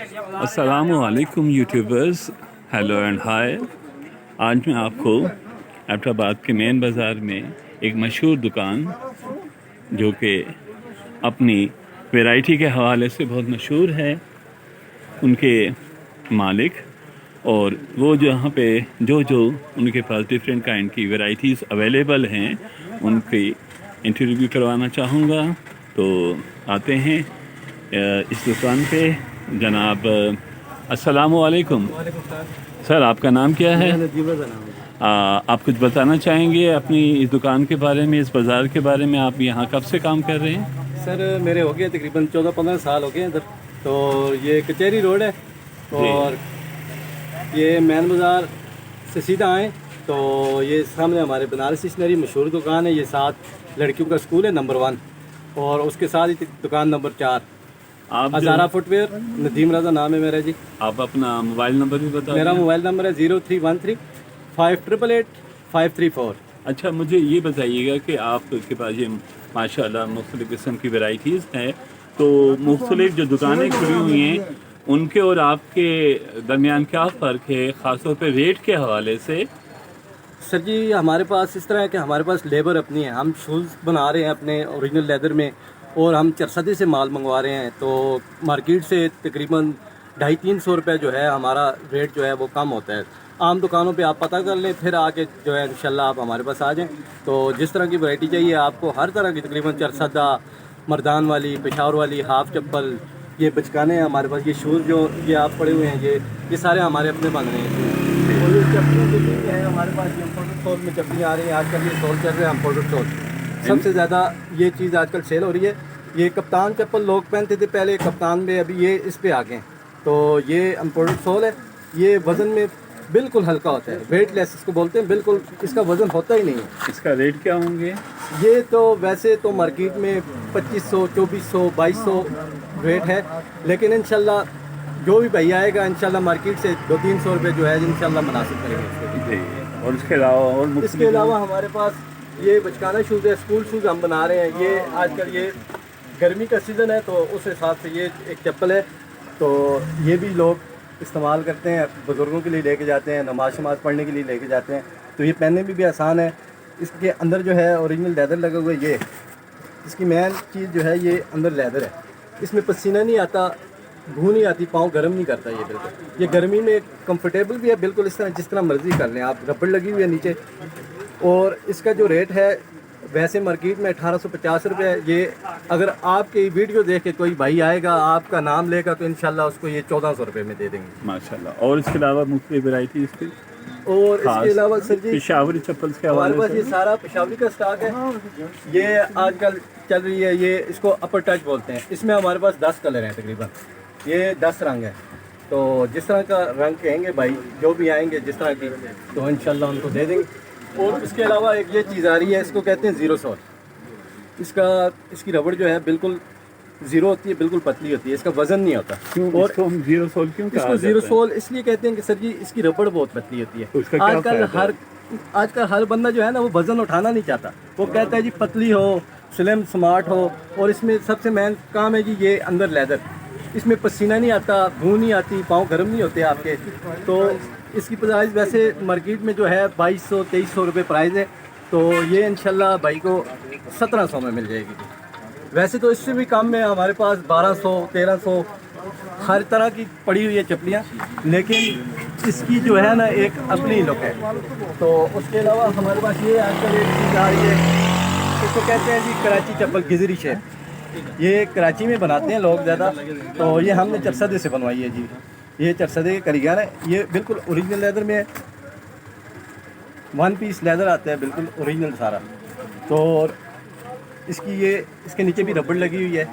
अस्सलामुअलैकुम YouTubers, hello and hi. आज मैं आपको एबटाबाद के मेन बाज़ार में एक मशहूर दुकान जो कि अपनी वैरायटी के हवाले से बहुत मशहूर है, उनके मालिक और वो जहाँ पे जो उनके पास डिफरेंट काइंड की वैरायटीज़ अवेलेबल हैं उनकी इंटरव्यू करवाना चाहूँगा। तो आते हैं इस दुकान पे। जनाब अस्सलामु अलैकुम। सर, आपका नाम क्या है? आप कुछ बताना चाहेंगे अपनी इस दुकान के बारे में, इस बाज़ार के बारे में? आप यहाँ कब से काम कर रहे हैं? सर मेरे हो गए तकरीबन 14-15 साल हो गए इधर। तो ये कचहरी रोड है और ये मैन बाज़ार से सीधा आए तो ये सामने हमारे बनारस स्टेशनरी मशहूर दुकान है। ये साथ लड़कियों का स्कूल है नंबर 1 और उसके साथ ही दुकान नंबर 4 आप हज़ारा फुटवेयर। नदीम रज़ा नाम है मेरा जी। आप अपना मोबाइल नंबर भी बता। मेरा मोबाइल नंबर है 0313 588 534। अच्छा, मुझे ये बताइएगा कि आपके पास ये माशाल्लाह मुख्तलिफ़ किस्म की वैरायटीज़ हैं, तो मुख्तलिफ जो दुकानें खुली हुई हैं उनके और आपके दरमियान क्या फ़र्क है, ख़ासतौर पे रेट के हवाले से? सर जी हमारे पास इस तरह है कि हमारे पास लेबर अपनी है। हम शूज़ बना रहे हैं अपने ओरिजिनल लेदर में और हम चरसदी से माल मंगवा रहे हैं, तो मार्केट से तकरीबन 250-300 रुपये जो है हमारा रेट जो है वो कम होता है। आम दुकानों पे आप पता कर लें, फिर आके जो है इंशाल्लाह आप हमारे पास आ जाएं। तो जिस तरह की वैरायटी चाहिए आपको, हर तरह की तकरीबन चरसदा, मर्दान वाली, पेशावर वाली, हाफ चप्पल, ये बचकाने हैं हमारे पास। ये शूज़ जो ये आप पड़े हुए हैं ये सारे हमारे अपने बन रहे हैं। और ये चप्पलें जो भी हैं हमारे पास, ये इम्पोर्टेड सोल में चप्पलें आ रही हैं आजकल। ये सोल चल रहे हैं इम्पोर्टेड सोल, सबसे ज़्यादा ये चीज़ आजकल सेल हो रही है। ये कप्तान चप्पल लोग पहनते थे पहले, कप्तान में अभी ये इस पे आ गए। तो ये इम्पोर्टेड सोल है। ये वज़न में बिल्कुल हल्का होता है, वेटलेस इसको बोलते हैं, बिल्कुल इसका वज़न होता ही नहीं है। इसका रेट क्या होंगे? ये तो वैसे तो मार्केट में 2500, 2400, 2200 रेट है, लेकिन इंशाल्लाह जो भी भैया आएगा इंशाल्लाह मार्केट से 200-300 रुपये जो है इंशाल्लाह मुनासिब करेंगे इसको। और इसके अलावा इसके अलावा हमारे पास ये बचकाना शूज़ है, स्कूल शूज़ हम बना रहे हैं। ये आजकल ये गर्मी का सीज़न है तो उस हिसाब से ये एक चप्पल है, तो ये भी लोग इस्तेमाल करते हैं, बुज़ुर्गों के लिए लेके जाते हैं, नमाज शमाज पढ़ने के लिए लेके जाते हैं। तो ये पहनने में भी आसान है। इसके अंदर जो है ओरिजिनल लेदर लगा हुआ है। ये इसकी मेन चीज़ जो है ये अंदर लेदर है, इसमें पसीना नहीं आता, भू नहीं आती, पाँव गर्म नहीं करता। ये बिल्कुल ये गर्मी में कंफर्टेबल भी है, बिल्कुल इस तरह जिस तरह मर्ज़ी कर लें आप। रबड़ लगी हुई है नीचे। और इसका जो रेट है वैसे मार्केट में 1850 रुपये है। ये अगर आपकी वीडियो देख के कोई भाई आएगा, आपका नाम लेगा, तो इंशाल्लाह उसको ये 1400 रुपये में दे देंगे माशाल्लाह। और इसके अलावा मुख्तलिफ वैरायटीज़ की, और इसके अलावा सर जी पेशावरी चप्पल के हमारे हवाले पास से ये सारा पेशावरी का स्टॉक है। ये आजकल चल रही है, ये इसको अपर टच बोलते हैं। इसमें हमारे पास 10 कलर हैं तकरीबन, ये 10 रंग हैं। तो जिस तरह का रंग कहेंगे भाई, जो भी आएंगे जिस तरह की, तो इंशाल्लाह उनको दे देंगे। और इसके अलावा एक ये चीज़ आ रही है, इसको कहते हैं ज़ीरो सोल। इसकी रबड़ जो है बिल्कुल ज़ीरो होती है, बिल्कुल पतली होती है, इसका वज़न नहीं होता। और इसको हम ज़ीरो सोल क्यों कहा इसको ज़ीरो जाता है? सोल इसलिए कहते हैं कि सर जी इसकी रबड़ बहुत पतली होती है। तो इसका क्या फ़ायदा? आजकल हर बंदा जो है ना वो वज़न उठाना नहीं चाहता, वो कहता है जी पतली हो, स्लिम स्मार्ट हो। और इसमें सबसे मेन काम है जी ये अंदर लेदर, इसमें पसीना नहीं आता, भू नहीं आती, पाँव गर्म नहीं होते आपके। तो इसकी प्राइस वैसे मार्केट में जो है 2200-2300 रुपये प्राइस है, तो ये इंशाल्लाह भाई को 1700 में मिल जाएगी। वैसे तो इससे भी कम में हमारे पास 1200-1300 हर तरह की पड़ी हुई है चप्पलियाँ, लेकिन इसकी जो है ना एक अपनी लुक है। तो उसके अलावा हमारे पास ये आजकल एक चीज़ आ रही है, इसको कहते हैं जी कराची चप्पल, गिजरी शेप। ये कराची में बनाते हैं लोग ज़्यादा, तो ये हमने चरसदे से बनवाई है जी। ये चरसदे के कारीगर है, ये बिल्कुल ओरिजिनल लेदर में है, 1 पीस लेदर आता है, बिल्कुल ओरिजिनल सारा। तो इसके नीचे भी रबड़ लगी हुई है,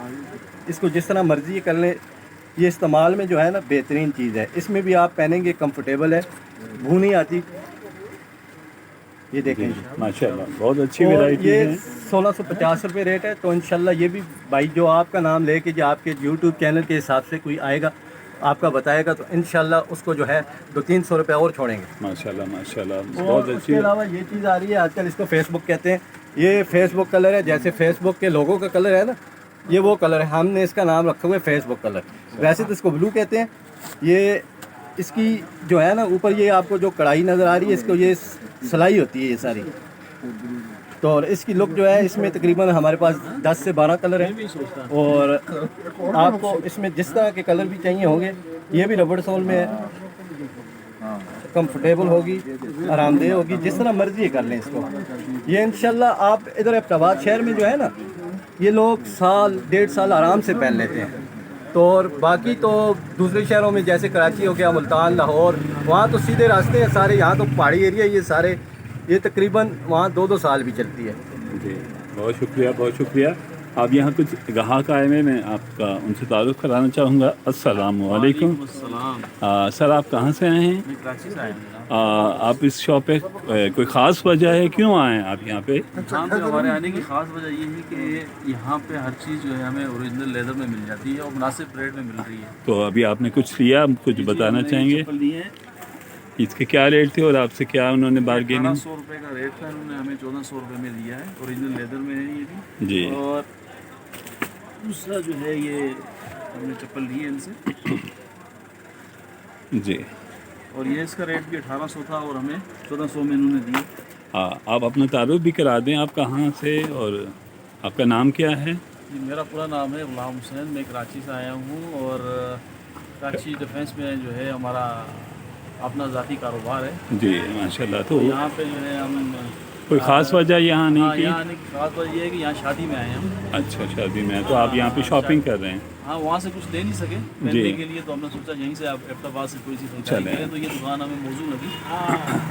इसको जिस तरह मर्ज़ी कर लें। ये इस्तेमाल में जो है ना बेहतरीन चीज़ है, इसमें भी आप पहनेंगे कंफर्टेबल है, भू नहीं आती। ये देखें माशाल्लाह, बहुत अच्छी वैरायटी ये है। 1650 रुपये रेट है। तो इंशाल्लाह ये भी भाई जो आपका नाम लेके जो आपके यूट्यूब चैनल के हिसाब से कोई आएगा, आपका बताएगा, तो इंशाल्लाह उसको जो है 200-300 रुपये और छोड़ेंगे। माशाल्लाह माशाल्लाह, बहुत अच्छी। उसके अलावा ये चीज़ आ रही है आजकल, इसको फेसबुक कहते हैं। ये फेसबुक कलर है, जैसे फेसबुक के लोगों का कलर है ना, ये वो कलर है, हमने इसका नाम रखा हुआ है फेसबुक कलर। वैसे तो इसको ब्लू कहते हैं। ये इसकी जो है ना ऊपर ये आपको जो कढ़ाई नज़र आ रही है, इसको ये सिलाई होती है ये सारी। तो और इसकी लुक जो है, इसमें तकरीबन हमारे पास 10 से 12 कलर हैं और आपको इसमें जिस तरह के कलर भी चाहिए होंगे। ये भी रबड़ सोल में है, कंफर्टेबल होगी, आरामदेह होगी, जिस तरह मर्जी कर लें इसको। ये इंशाल्लाह आप इधर एबटाबाद शहर में जो है ना, ये लोग साल 1.5 साल आराम से पहन लेते हैं। तो और बाकी तो दूसरे शहरों में जैसे कराची हो गया, मुल्तान, लाहौर, वहाँ तो सीधे रास्ते हैं सारे। यहाँ तो पहाड़ी एरिया ये सारे, ये तकरीबन वहाँ 2-2 साल भी चलती है। जी, बहुत शुक्रिया, बहुत शुक्रिया। अब यहाँ कुछ ग्राहक आए हैं, मैं आपका उनसे तारुफ कराना चाहूँगा। अस्सलाम वालेकुम। सर, आप कहाँ से आए हैं? मैं कराची से आया हूँ। आप इस शॉप पे कोई ख़ास वजह है, क्यों आए हैं आप यहाँ पे? यहाँ पे हमारे आने की ख़ास वजह ये है कि यहाँ पे हर चीज़ जो है हमें ओरिजिनल लेदर में मिल जाती है और मुनासिब रेट में मिल रही है। तो अभी आपने कुछ लिया, कुछ बताना चाहेंगे? चप्पल लिए हैं, इसके क्या रेट थे और आपसे क्या उन्होंने बार्गेनिंग? 1800 रुपये का रेट था, उन्होंने हमें 1400 रुपये में दिया है। ओरिजिनल लेदर में है ये भी। जी। और दूसरा जो है ये हमने चप्पल ली है इनसे, जी। और ये इसका रेट भी 1800 था और हमें 1400 में इन्होंने दिया। हाँ, आप अपना तारुफ भी करा दें, आप कहाँ से और आपका नाम क्या है? मेरा पूरा नाम है गुलाम हुसैन, मैं कराची से आया हूँ और कराची डिफेंस में जो है हमारा अपना ज़ाती कारोबार है। जी, माशाल्लाह। तो यहाँ पे जो है हम कोई ख़ास वजह यहाँ आने हाँ, की? यहाँ आने की खास बात ये है कि यहाँ शादी में आए हैं हम। अच्छा, शादी में है तो आप यहाँ पे शॉपिंग कर रहे हैं? हाँ, वहाँ से कुछ ले नहीं सके पहनने के लिए, तो हमने सोचा यहीं से आप एबटाबाद से कोई सी खरीदारी करें, तो ये दुकान हमें मौजूद लगी।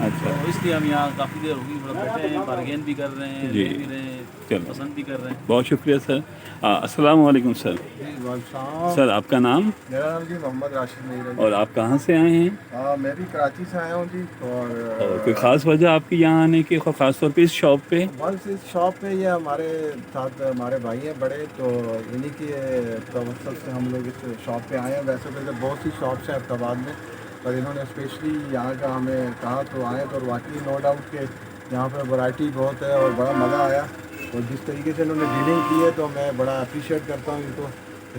अच्छा, तो इसलिए हम यहाँ काफ़ी देर होगी, थोड़ा बैठे हैं, बार्गेन भी कर रहे हैं, जी। ले भी रहे हैं, चलो। पसंद भी कर रहे हैं। बहुत शुक्रिया सर। अस्सलाम वालेकुम सर। सर, आपका नाम? मेरा नाम जी मोहम्मद राशिद मीर है। और आप कहाँ से आए हैं? मैं भी कराची से आया हूँ जी। और कोई ख़ास वजह आपकी यहाँ आने की, ख़ास तौर पे इस शॉप पे? बस इस शॉप पे ये हमारे साथ हमारे भाई हैं बड़े, तो इन्हीं की तवज्जो से हम लोग इस शॉप पे आए हैं। वैसे तो बहुत सी शॉप्स हैं अहमदाबाद में, पर इन्होंने स्पेशली यहाँ का हमें कहा तो आए, तो वाकई नो डाउट के यहाँ पर वैरायटी बहुत है और बड़ा मज़ा आया। और जिस तरीके से इन्होंने डीलिंग की है तो मैं बड़ा अप्रिशिएट करता हूँ इनको,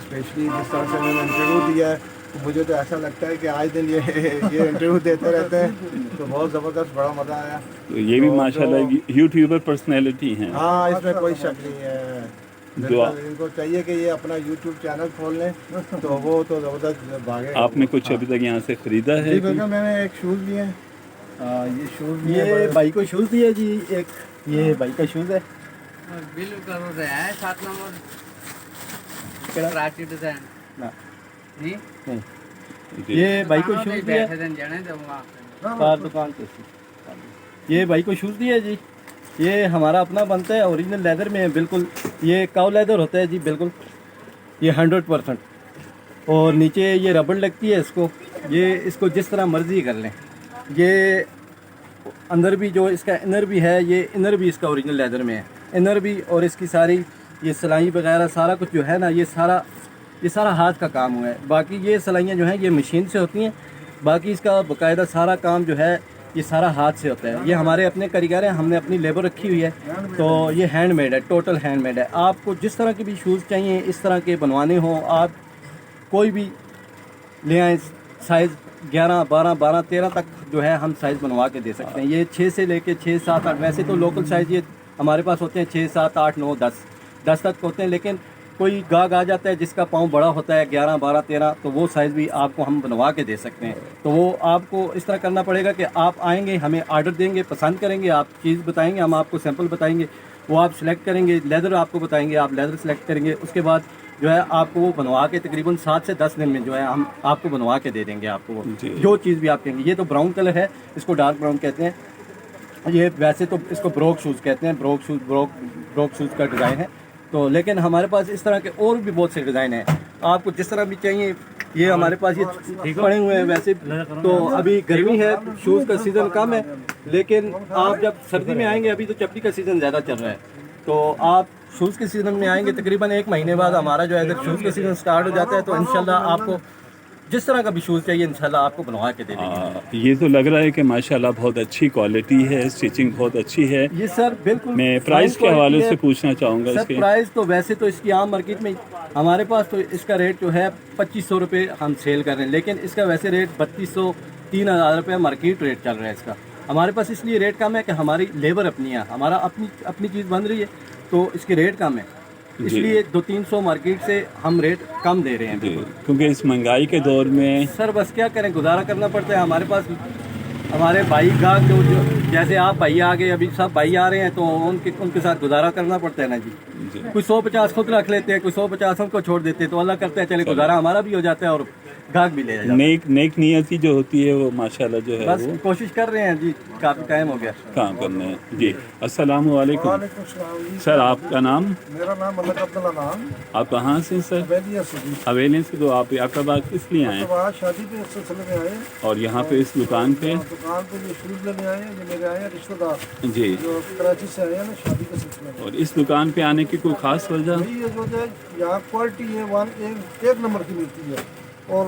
स्पेशली जिस तरह से इन्होंने इंटरव्यू दिया है। तो मुझे तो ऐसा लगता है कि आए दिन ये इंटरव्यू देते रहते हैं, तो बहुत ज़बरदस्त, बड़ा मज़ा आया। तो ये भी माशाल्लाह यूट्यूबर पर्सनैलिटी हैं। हाँ, इसमें कोई शक नहीं है। बिल्कुल, इनको चाहिए कि ये अपना यूट्यूब चैनल खोल लें, तो वो तो ज़बरदस्त भागे। आपने कुछ अभी तक यहाँ से ख़रीदा है? जी बिल्कुल, मैंने एक शूज़ लिए हैं, ये शूज़ ये भाई को शूज़ दिया जी, एक ये भाई का शूज़ है। बिल करो रे है 7 नंबर कराची डिजाइन ना जी नहीं, ये भाई को शूज़ दिया बैठे दिन जाने दूंगा कार दुकान पे। ये भाई को शूज़ दिया जी, ये हमारा अपना बनता है, ओरिजिनल लेदर में है बिल्कुल। ये काउ लेदर होता है जी बिल्कुल, ये 100%। और नीचे ये रबड़ लगती है इसको, ये इसको जिस तरह मर्जी कर लें। ये अंदर भी जो इसका इनर भी है, ये इनर भी इसका ओरिजिनल लेदर में है, इनर भी। और इसकी सारी ये सिलाई वगैरह सारा कुछ जो है ना, ये सारा हाथ का काम हुआ है। बाकी ये सिलाइयाँ जो हैं ये मशीन से होती हैं, बाकी इसका बाकायदा सारा काम जो है ये सारा हाथ से होता है। ये हमारे अपने कारीगर हैं, हमने अपनी लेबर रखी हुई है, तो ये हैंडमेड है, टोटल हैंडमेड है। आपको जिस तरह के भी शूज़ चाहिए, इस तरह के बनवाने हो, आप कोई भी ले आएँ। साइज़ 11, 12, 12, 13 तक जो है हम साइज़ बनवा के दे सकते हैं। ये 6 से लेके 6, 7, 8, वैसे तो लोकल साइज़ ये हमारे पास होते हैं 6, 7, 8, 9, 10 तक होते हैं। लेकिन कोई गाहक आ जाता है जिसका पाँव बड़ा होता है 11, 12, 13, तो वो साइज़ भी आपको हम बनवा के दे सकते हैं। तो वो आपको इस तरह करना पड़ेगा कि आप आएंगे, हमें आर्डर देंगे, पसंद करेंगे, आप चीज़ बताएंगे, हम आपको सैंपल बताएंगे, वो आप सिलेक्ट करेंगे। लेदर आपको बताएंगे, आप लेदर सेलेक्ट करेंगे। उसके बाद जो है आपको वो बनवा के तकरीबन 7 से 10 दिन में जो है हम आपको बनवा के दे देंगे। आपको वो जो चीज़ भी आप कहेंगे। ये तो ब्राउन कलर है, इसको डार्क ब्राउन कहते हैं। ये वैसे तो इसको ब्रोक शूज़ कहते हैं, ब्रोक शूज़ का डिज़ाइन है। तो लेकिन हमारे पास इस तरह के और भी बहुत से डिज़ाइन हैं, आपको जिस तरह भी चाहिए। ये हमारे पास ये पड़े हुए हैं। वैसे तो अभी गर्मी है, शूज़ का सीज़न कम है, लेकिन आप जब सर्दी में आएंगे, अभी तो चप्पी का सीज़न ज़्यादा चल रहा है, तो आप शूज़ के सीज़न में आएंगे तकरीबन 1 महीने बाद हमारा जो है शूज़ का सीज़न स्टार्ट हो जाता है। तो इंशाल्लाह आपको जिस तरह का भी शूज़ चाहिए इंशाल्लाह आपको बनवा के दे देंगे। ये तो लग रहा है कि माशाल्लाह बहुत अच्छी क्वालिटी है, स्टिचिंग बहुत अच्छी है। ये सर बिल्कुल मैं प्राइस के फाइन हवाले क्वालिटी से है। पूछना चाहूँगा सर इसके। प्राइस तो वैसे तो इसकी आम मार्केट में हमारे पास तो इसका रेट जो है 2500 रुपये हम सेल कर रहे हैं, लेकिन इसका वैसे रेट 3200 3000 रुपये मार्केट रेट चल रहा है इसका। हमारे पास इसलिए रेट कम है कि हमारी लेबर अपनी है, हमारा अपनी चीज़ बन रही है तो इसके रेट कम है, इसलिए 200-300 मार्केट से हम रेट कम दे रहे हैं। जी, क्योंकि इस महंगाई के दौर में सर बस क्या करें, गुजारा करना पड़ता है। हमारे पास हमारे भाई गाहक जो जैसे आप भाई आ गए, अभी सब भाई आ रहे हैं तो उनके साथ गुजारा करना पड़ता है ना जी। कोई 150 खुद रख लेते हैं, कोई 150 उनको छोड़ देते हैं, तो अल्लाह करता है चले गुजारा हमारा भी हो जाता है और गाहक भी ले जाता है। नेक नियति जो होती है वो माशाल्लाह जो है बस वो कोशिश कर रहे हैं जी, काफ़ी टाइम हो गया। काम करना है जी। अस्सलाम वालेकुम वालेकुम सलाम जी। सर, आपका नाम? मेरा नाम मलक अब्दुल्ला नाम, आप कहाँ से सर? बैलिया से जी। हवेली से। तो आप याकबाद किस लिए आए तो आज शादी के सिलसिले में आए, और यहाँ पे इस दुकान पे? दुकान पे ये शूज़ लेने आए हैं, ये मेरे आए हैं रिश्तेदार जी। जो कराची से आए हैं ना शादी के सिलसिले में। और इस दुकान पे आने की कोई ख़ास वजह? भाई ये जो है यहाँ क्वालिटी है एक नंबर की मिलती है और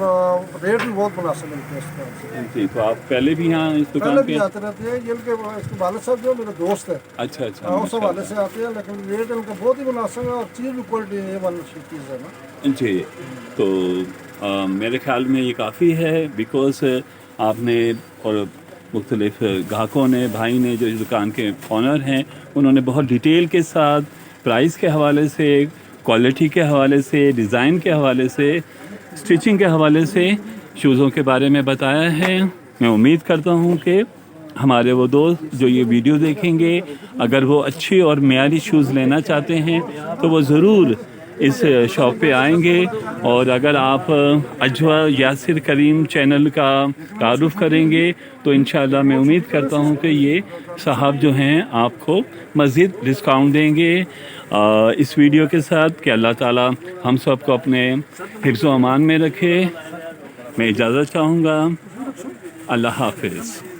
रेट भी बहुत मुनासिब मिलते हैं इस तरह से। जी, तो आप पहले भी यहाँ इस पहले दुकान भी पे? आते रहते हैं, ये उनके इसके वाले साहब जो मेरे दोस्त है अच्छा अच्छा, उस हवाले से आते हैं, लेकिन रेट इनका बहुत ही मुनासिब है और चीज़ भी क्वालिटी है, वन चीज़ है ना जी। तो मेरे ख्याल में ये काफ़ी है, बिकॉज आपने और मुख्तलिफ ग्राहकों ने, भाई ने, जो इस दुकान के ऑनर हैं, उन्होंने बहुत डिटेल के साथ प्राइस के हवाले से, क्वालिटी के हवाले से, डिज़ाइन के हवाले से, स्टिचिंग के हवाले से शूज़ों के बारे में बताया है। मैं उम्मीद करता हूँ कि हमारे वो दोस्त जो ये वीडियो देखेंगे, अगर वो अच्छी और मेयारी शूज़ लेना चाहते हैं तो वो ज़रूर इस शॉप पे आएंगे। और अगर आप अजवा यासिर करीम चैनल का तारुफ़ करेंगे तो इंशाल्लाह मैं उम्मीद करता हूँ कि ये साहब जो हैं आपको मज़ीद डिस्काउंट देंगे। इस वीडियो के साथ कि अल्लाह ताला हम सब को अपने हिफ्ज़ व अमान में रखे। मैं इजाज़त चाहूँगा। अल्लाह हाफ़िज़।